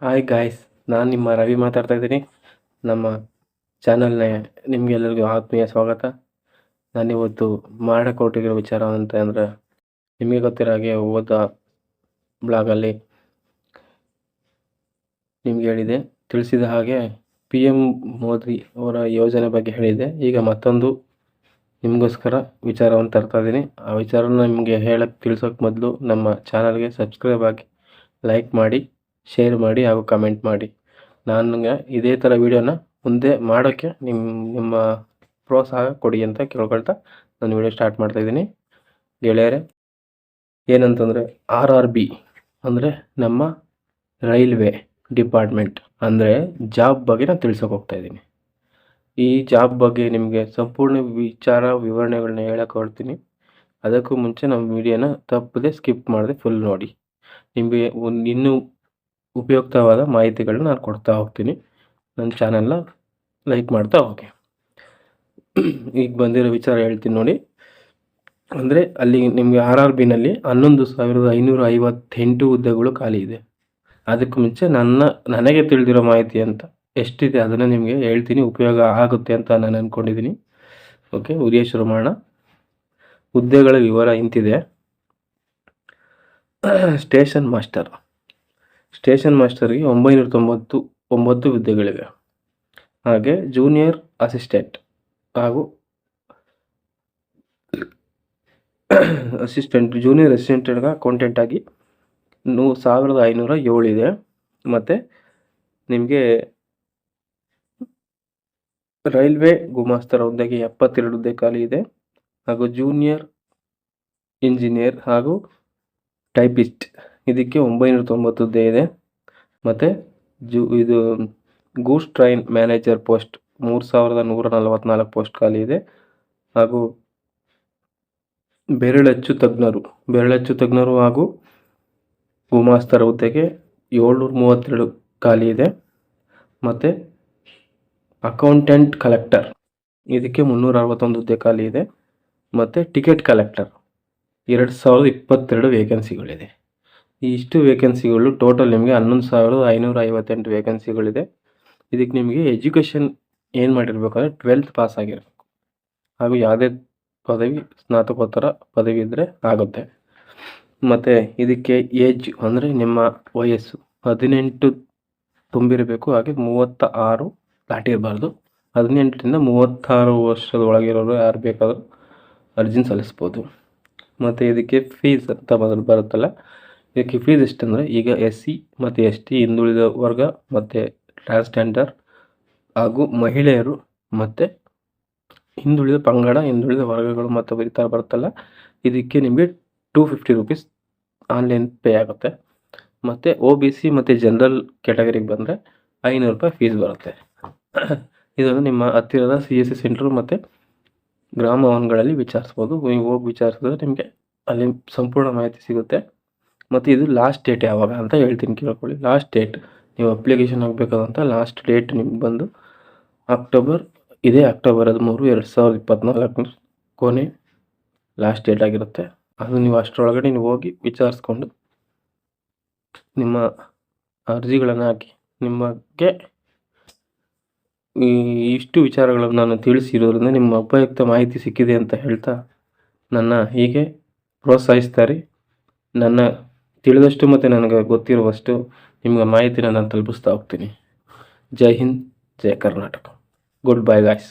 Hi guys, ನಾನು ನಿಮ್ಮ ರವಿ ಮಾತಾಡ್ತಾ ಇದ್ದೀನಿ. ನಮ್ಮ ಚಾನಲ್ನ ನಿಮಗೆಲ್ಲರಿಗೂ ಆತ್ಮೀಯ ಸ್ವಾಗತ. ನಾನಿವತ್ತು ಮಾಡಕೊಟ್ಟಿರೋ ವಿಚಾರ ಅಂತ ಅಂದರೆ, ನಿಮಗೆ ಗೊತ್ತಿರೋ ಹಾಗೆ ಹೋದ ಬ್ಲಾಗಲ್ಲಿ ನಿಮ್ಗೆ ಹೇಳಿದೆ, ತಿಳಿಸಿದ ಹಾಗೆ PM ಮೋದಿ ಅವರ ಯೋಜನೆ ಬಗ್ಗೆ ಹೇಳಿದೆ. ಈಗ ಮತ್ತೊಂದು ನಿಮಗೋಸ್ಕರ ವಿಚಾರವನ್ನು ತರ್ತಾ ಇದ್ದೀನಿ. ಆ ವಿಚಾರನ ನಿಮಗೆ ಹೇಳಕ್ಕೆ ತಿಳಿಸೋಕೆ ಮೊದಲು ನಮ್ಮ ಚಾನಲ್ಗೆ ಸಬ್ಸ್ಕ್ರೈಬ್ ಆಗಿ, ಲೈಕ್ ಮಾಡಿ, ಶೇರ್ ಮಾಡಿ ಹಾಗೂ ಕಮೆಂಟ್ ಮಾಡಿ. ನನಗೆ ಇದೇ ಥರ ವೀಡಿಯೋನ ಮುಂದೆ ಮಾಡೋಕ್ಕೆ ನಿಮ್ಮ ಪ್ರೋತ್ಸಾಹ ಕೊಡಿ ಅಂತ ಕೇಳ್ಕೊಳ್ತಾ ನಾನು ವಿಡಿಯೋ ಸ್ಟಾರ್ಟ್ ಮಾಡ್ತಾಯಿದ್ದೀನಿ. ಗೆಳೆಯರೆ, ಏನಂತಂದರೆ RRB ಅಂದರೆ ನಮ್ಮ ರೈಲ್ವೆ ಡಿಪಾರ್ಟ್ಮೆಂಟ್ ಅಂದರೆ ಜಾಬ್ ಬಗ್ಗೆ ನಾನು ತಿಳಿಸೋಕೆ ಹೋಗ್ತಾಯಿದ್ದೀನಿ. ಈ ಜಾಬ್ ಬಗ್ಗೆ ನಿಮಗೆ ಸಂಪೂರ್ಣ ವಿವರಣೆಗಳನ್ನ ಹೇಳಕ್ಕೆ ಹೊರಡ್ತೀನಿ. ಅದಕ್ಕೂ ಮುಂಚೆ ನಮ್ಮ ವಿಡಿಯೋನ ತಪ್ಪದೆ ಸ್ಕಿಪ್ ಮಾಡದೆ ಫುಲ್ ನೋಡಿ. ನಿಮಗೆ ಇನ್ನೂ ಉಪಯುಕ್ತವಾದ ಮಾಹಿತಿಗಳನ್ನ ನಾನು ಕೊಡ್ತಾ ಹೋಗ್ತೀನಿ. ನನ್ನ ಚಾನಲ್ನ ಲೈಕ್ ಮಾಡ್ತಾ ಹೋಗಿ. ಈಗ ಬಂದಿರೋ ವಿಚಾರ ಹೇಳ್ತೀನಿ ನೋಡಿ. ಅಂದರೆ ಅಲ್ಲಿ ನಿಮಗೆ RRBನಲ್ಲಿ 11,558 ಹುದ್ದೆಗಳು ಖಾಲಿ ಇದೆ. ಅದಕ್ಕೂ ಮುಂಚೆ ನನಗೆ ತಿಳಿದಿರೋ ಮಾಹಿತಿ ಅಂತ ಎಷ್ಟಿದೆ ಅದನ್ನು ನಿಮಗೆ ಹೇಳ್ತೀನಿ, ಉಪಯೋಗ ಆಗುತ್ತೆ ಅಂತ ನಾನು ಅಂದ್ಕೊಂಡಿದ್ದೀನಿ. ಓಕೆ, ಉದಯ ಶುರು ಮಾಡೋಣ. ಹುದ್ದೆಗಳ ವಿವರ ಇಂತಿದೆ. ಸ್ಟೇಷನ್ ಮಾಸ್ಟರ್ಗೆ 999 ಹುದ್ದೆಗಳಿವೆ. ಹಾಗೆ ಜೂನಿಯರ್ ಅಸಿಸ್ಟೆಂಟ್ ಹಾಗೂ ಜೂನಿಯರ್ ಅಸಿಸ್ಟೆಂಟ್ಗೆ ಅಕೌಂಟೆಂಟ್ ಆಗಿ 1,507 ಇದೆ. ಮತ್ತು ನಿಮಗೆ ರೈಲ್ವೆ ಗುಮಾಸ್ತರ ಹುದ್ದೆಗೆ 72 ಹುದ್ದೆ ಖಾಲಿ ಇದೆ. ಹಾಗೂ ಜೂನಿಯರ್ ಇಂಜಿನಿಯರ್ ಹಾಗೂ ಟೈಪಿಸ್ಟ್ ಇದಕ್ಕೆ 990 ಹುದ್ದೆ ಇದೆ. ಮತ್ತು ಇದು goods train manager post 3,144 post ಖಾಲಿ ಇದೆ. ಹಾಗೂ ಬೆರಳಚ್ಚು ತಜ್ಞರು ಹಾಗೂ ಗುಮಾಸ್ತರ ಹುದ್ದೆಗೆ 732 ಖಾಲಿ ಇದೆ. ಮತ್ತು ಅಕೌಂಟೆಂಟ್ ಕಲೆಕ್ಟರ್ ಇದಕ್ಕೆ 361 ಹುದ್ದೆ ಖಾಲಿ ಇದೆ. ಮತ್ತು ಟಿಕೆಟ್ ಕಲೆಕ್ಟರ್ 2022 ವೇಕೆನ್ಸಿಗಳಿದೆ. ಇಷ್ಟು ವೇಕೆನ್ಸಿಗಳು ಟೋಟಲ್ ನಿಮಗೆ 11,558 ವೇಕೆನ್ಸಿಗಳಿದೆ. ಇದಕ್ಕೆ ನಿಮಗೆ ಎಜುಕೇಷನ್ ಏನು ಮಾಡಿರ್ಬೇಕಂದ್ರೆ 12th ಪಾಸ್ ಆಗಿರಬೇಕು. ಹಾಗೂ ಯಾವುದೇ ಪದವಿ, ಸ್ನಾತಕೋತ್ತರ ಪದವಿ ಇದ್ದರೆ ಆಗುತ್ತೆ. ಮತ್ತು ಇದಕ್ಕೆ ಏಜ್ ಅಂದರೆ ನಿಮ್ಮ ವಯಸ್ಸು 18 ತುಂಬಿರಬೇಕು. ಹಾಗೆ 36 ದಾಟಿರಬಾರ್ದು. 18ರಿಂದ 36 ವರ್ಷದ ಒಳಗಿರೋರು ಯಾರು ಬೇಕಾದರೂ ಅರ್ಜಿನ ಸಲ್ಲಿಸ್ಬೋದು. ಮತ್ತು ಇದಕ್ಕೆ ಫೀಸ್ ಅಂತ ಬರುತ್ತಲ್ಲ, ಇದಕ್ಕೆ ಫೀಸ್ ಎಷ್ಟಂದರೆ, ಈಗ SC ಮತ್ತು ST ಹಿಂದುಳಿದ ವರ್ಗ ಮತ್ತು ಟ್ರಾನ್ಸ್ಜೆಂಡರ್ ಹಾಗೂ ಮಹಿಳೆಯರು ಮತ್ತು ಹಿಂದುಳಿದ ವರ್ಗಗಳು ಮತ್ತು ಈ ಥರ ಬರುತ್ತಲ್ಲ, ಇದಕ್ಕೆ ನಿಮಗೆ 250 ರೂಪೀಸ್ ಆನ್ಲೈನ್ ಪೇ ಆಗುತ್ತೆ. ಮತ್ತು OBC ಮತ್ತು ಜನರಲ್ ಕ್ಯಾಟಗರಿಗೆ ಬಂದರೆ 500 ರೂಪಾಯಿ ಫೀಸ್ ಬರುತ್ತೆ. ಇದನ್ನು ನಿಮ್ಮ ಹತ್ತಿರದ CSC ಸೆಂಟ್ರು ಮತ್ತು ಗ್ರಾಮ ಭವನಗಳಲ್ಲಿ ವಿಚಾರಿಸ್ಬೋದು. ನೀವು ಹೋಗಿ ವಿಚಾರಿಸಿದ್ರೆ ನಿಮಗೆ ಅಲ್ಲಿ ಸಂಪೂರ್ಣ ಮಾಹಿತಿ ಸಿಗುತ್ತೆ. ಮತ್ತು ಇದು ಲಾಸ್ಟ್ ಡೇಟ್ ಯಾವಾಗ ಅಂತ ಹೇಳ್ತೀನಿ, ಕೇಳ್ಕೊಳ್ಳಿ. ಲಾಸ್ಟ್ ಡೇಟ್ ನೀವು ಅಪ್ಲಿಕೇಶನ್ ಆಗಬೇಕಾದಂಥ ಲಾಸ್ಟ್ ಡೇಟ್ ನಿಮ್ಗೆ ಬಂದು ಅಕ್ಟೋಬರ್ 13, 2024 ಕೊನೆ ಲಾಸ್ಟ್ ಡೇಟ್ ಆಗಿರುತ್ತೆ. ಅದು ನೀವು ಅಷ್ಟರೊಳಗಡೆ ನೀವು ಹೋಗಿ ವಿಚಾರಿಸ್ಕೊಂಡು ನಿಮ್ಮ ಅರ್ಜಿಗಳನ್ನು ಹಾಕಿ. ನಿಮಗೆ ಇಷ್ಟು ವಿಚಾರಗಳನ್ನು ನಾನು ತಿಳಿಸಿರೋದ್ರಿಂದ ನಿಮ್ಮ ಉಪಯುಕ್ತ ಮಾಹಿತಿ ಸಿಕ್ಕಿದೆ ಅಂತ ಹೇಳ್ತಾ ನನ್ನ ಹೀಗೆ ಪ್ರೋತ್ಸಾಹಿಸ್ತಾರೆ. ನನ್ನ ತಿಳಿದಷ್ಟು ಮತ್ತು ನನಗೆ ಗೊತ್ತಿರುವಷ್ಟು ನಿಮಗೆ ಮಾಹಿತಿನ ನಾನು ತಲುಪಿಸ್ತಾ ಹೋಗ್ತೀನಿ. Jai Hind, Jai Karnataka. Good bye guys.